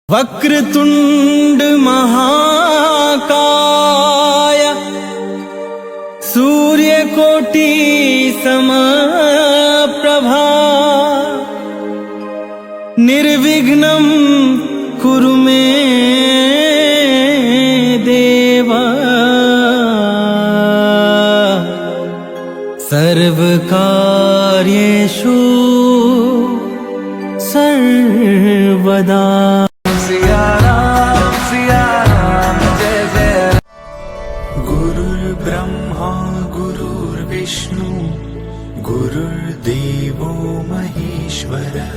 वक्रतुंड महाकाय सूर्यकोटि समप्रभा निर्विघ्नं कुरु मे देव सर्वकार्येषु सर्वदा। सिया राम जय जय। गुरुर्ब्रह्मा गुरुर्विष्णु गुरुर्देवो महेश्वरः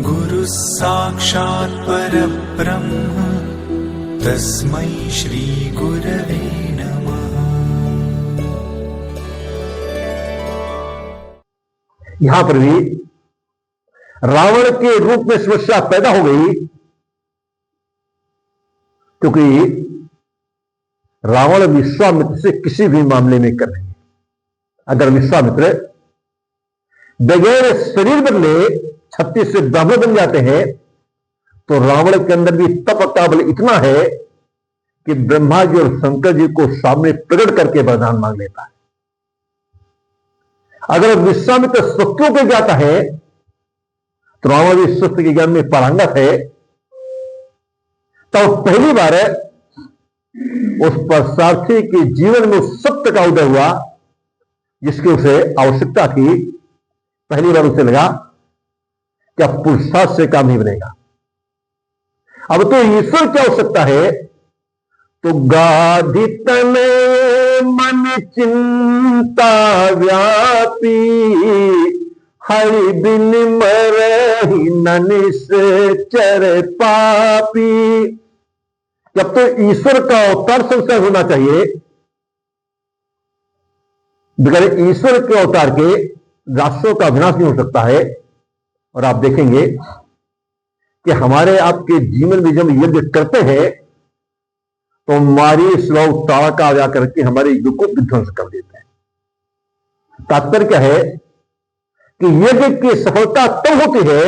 गुरुः साक्षात् परब्रह्म तस्मै श्री गुरवे नमः। यहां पर भी रावण के रूप में समस्या पैदा हो गई, क्योंकि रावण विश्वामित्र से किसी भी मामले में कर नहीं। अगर विश्वामित्र बगैर शरीर बदले 36 से ब्राह्मण बन जाते हैं तो रावण के अंदर भी तप का बल इतना है कि ब्रह्मा जी और शंकर जी को सामने प्रकट करके वरदान मांग लेता है। अगर विश्वामित्र शस्त्रों को जाता है तो रावण भी शस्त्र के ज्ञान में पारंगत है। तो पहली बार उस परसारथी के जीवन में उस सत्य का उदय हुआ जिसकी उसे आवश्यकता थी। पहली बार उसे लगा कि अब पुरुषार्थ से काम नहीं बनेगा, अब तो ईश्वर की आवश्यकता है। तो गाधी तने मन चिंता व्यापी हरि बिन मरहि न निश्चर पापी। जब तो ईश्वर का अवतार संस्कार होना चाहिए, बगैर ईश्वर के अवतार के राष्ट्रों का विनाश नहीं हो सकता है। और आप देखेंगे कि हमारे आपके जीवन में जब यज्ञ करते हैं तो हमारी स्व ताड़ा का आजा करके हमारे युग को विध्वंस कर देते हैं। तात्पर्य क्या है कि यज्ञ की सफलता तब होती है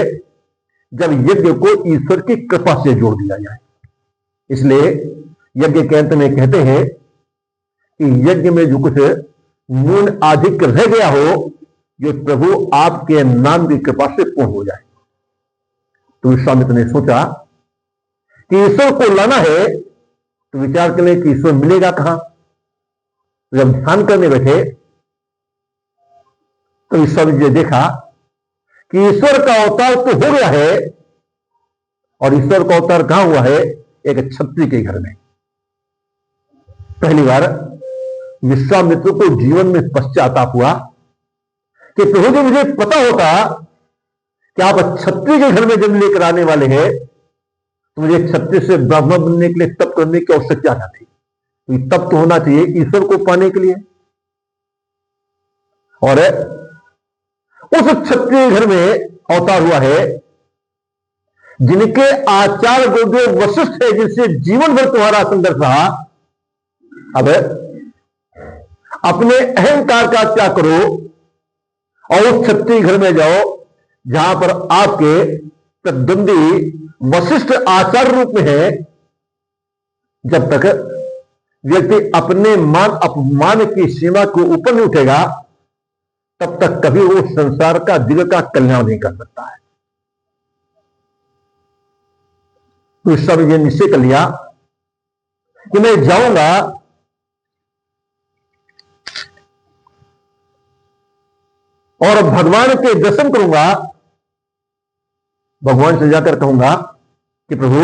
जब यज्ञ को ईश्वर की कृपा से जोड़ दिया जाए। इसलिए यज्ञ के अंत में कहते हैं कि यज्ञ में जो कुछ न्यून अधिक रह गया हो जो प्रभु आपके नाम की कृपा से पूर्ण हो जाए। तो विश्वामित्र ने सोचा कि ईश्वर को लाना है तो विचार करें कि ईश्वर मिलेगा कहां। जब ध्यान करने बैठे तो ईश्वर जी ने देखा कि ईश्वर का अवतार तो हो गया है, और ईश्वर का अवतार कहां हुआ है? एक क्षत्रिय के घर में। पहली बार विश्वामित्र को जीवन में पश्चाताप हुआ कि प्रभु जी मुझे पता होता कि आप क्षत्रिय के घर में जन्म लेकर आने वाले हैं तो मुझे क्षत्रिय से ब्राह्मण बनने के लिए तप करने की आवश्यकता क्या थी? तप तो होना चाहिए ईश्वर को पाने के लिए। और उस क्षत्रिय घर में अवतार हुआ है जिनके आचार्य गुरुदेव वशिष्ठ है, जिनसे जीवन भर तुम्हारा संघर्ष रहा। अब अपने अहंकार का त्याग करो और उस क्षत्रिय घर में जाओ जहां पर आपके प्रतिद्वंदी वशिष्ठ आचार्य रूप में है। जब तक व्यक्ति अपने मान अपमान की सीमा को ऊपर नहीं उठेगा तब तक कभी वो संसार का दिल का कल्याण नहीं कर सकता है। तो इस समय यह निश्चय कर लिया कि मैं जाऊंगा और भगवान के दर्शन करूंगा। भगवान से जाकर कहूंगा कि प्रभु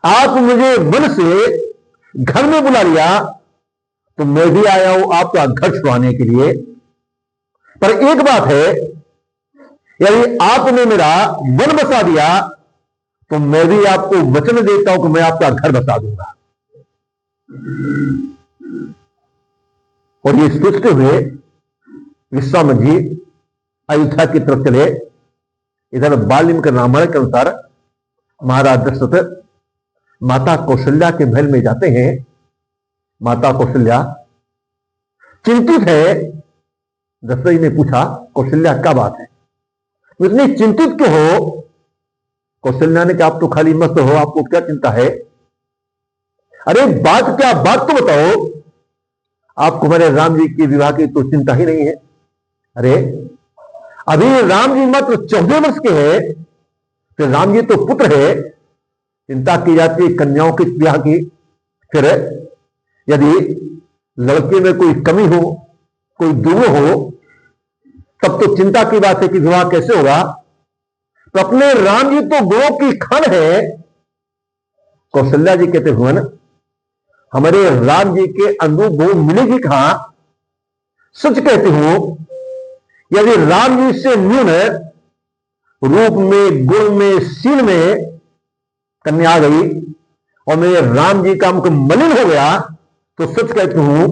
आप मुझे वन से घर में बुला लिया तो मैं भी आया हूं आपका घर छुड़ाने के लिए। पर एक बात है, यदि आपने मेरा वन बसा दिया तो मैं भी आपको वचन देता हूं कि मैं आपका घर बसा दूंगा। और ये सोचते हुए विश्वामित्र जी अयोध्या की तरफ चले। इधर वाल्मीकि रामायण के अनुसार महाराज दशरथ माता कौशल्या के महल में जाते हैं। माता कौशल्या चिंतित है। दशरथ ने पूछा, कौशल्या क्या बात है, इतनी चिंतित क्यों हो? कौशल्या ने कहा आप तो खाली मस्त हो, आपको क्या चिंता है? अरे बात क्या, बात तो बताओ, आपको मेरे राम जी के विवाह की तो चिंता ही नहीं है। अरे अभी राम जी मात्र 14 वर्ष के हैं, फिर राम जी तो पुत्र है, चिंता की जाती है कन्याओं के विवाह की। फिर यदि लड़के में कोई कमी हो, कोई दुर्गुण हो, तब तो चिंता की बात है कि विवाह कैसे होगा। तो अपने राम जी तो गुणों की खान है। कौशल्या जी कहते भुवन, हमारे राम जी के अनुरूप गुण मिलेगी कहां? सच कहती हूं, यदि राम जी से न्यून रूप में, गुण में, शील में कन्या आ गई और मेरे राम जी का मुख मलिन हो गया, तो सच कहती हूं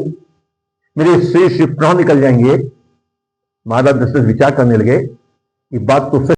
मेरे शरीर से प्राण निकल जाएंगे। महाराज दशरथ विचार करने लगे, ये बात तो सच